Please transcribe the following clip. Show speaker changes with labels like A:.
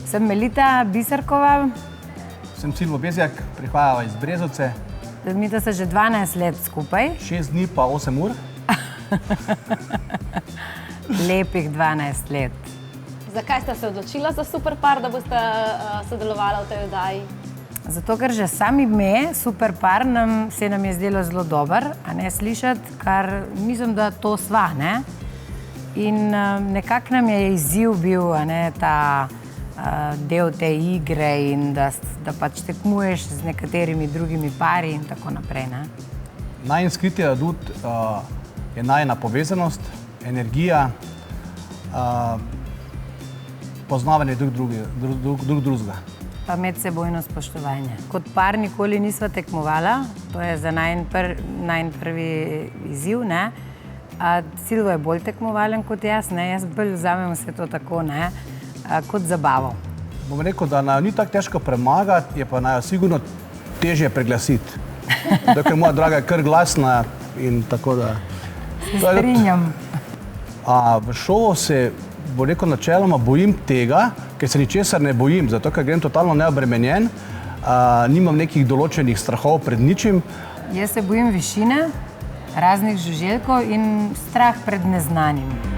A: Sem Melita Biserkova.
B: Sem Silvo Bezjak, prihajava iz Brezovice.
A: Mi da se že 12 let skupaj.
B: 6 dni pa 8 ur.
A: Lepih 12 let.
C: Zakaj ste se odločila za Superpar, da boste sodelovala v tej oddaji?
A: Zato, ker že sam ime Superpar se nam je zdelo zelo dober, a ne slišati, kar mislim, da to sva, ne? In nekako nam je izziv bil, a ne, ta del te igre in da pač tekmuješ z nekaterimi drugimi pari in tako naprej, ne?
B: Najin skriti adut je najina povezanost, energija, poznavanje drug drugega.
A: Pa medsebojno spoštovanje. Kot par nikoli nisva tekmovala, to je za najin prvi izziv, ne? Silvo je bolj tekmovalen kot jaz, ne? Jaz bolj vzamem vse to tako, ne? Kot zabavo.
B: Bom rekel, da najo ni tako težko premagati, je pa najo sigurno težje preglasiti. Dokaj moja draga je kar glasna in tako da...
A: Se strinjam.
B: V šovu se, bom rekel, načeloma bojim tega, ker se ničesar ne bojim, zato ker grem totalno neobremenjen, nimam nekih določenih strahov pred ničim.
A: Jaz se bojim višine, raznih žuželkov in strah pred neznanim.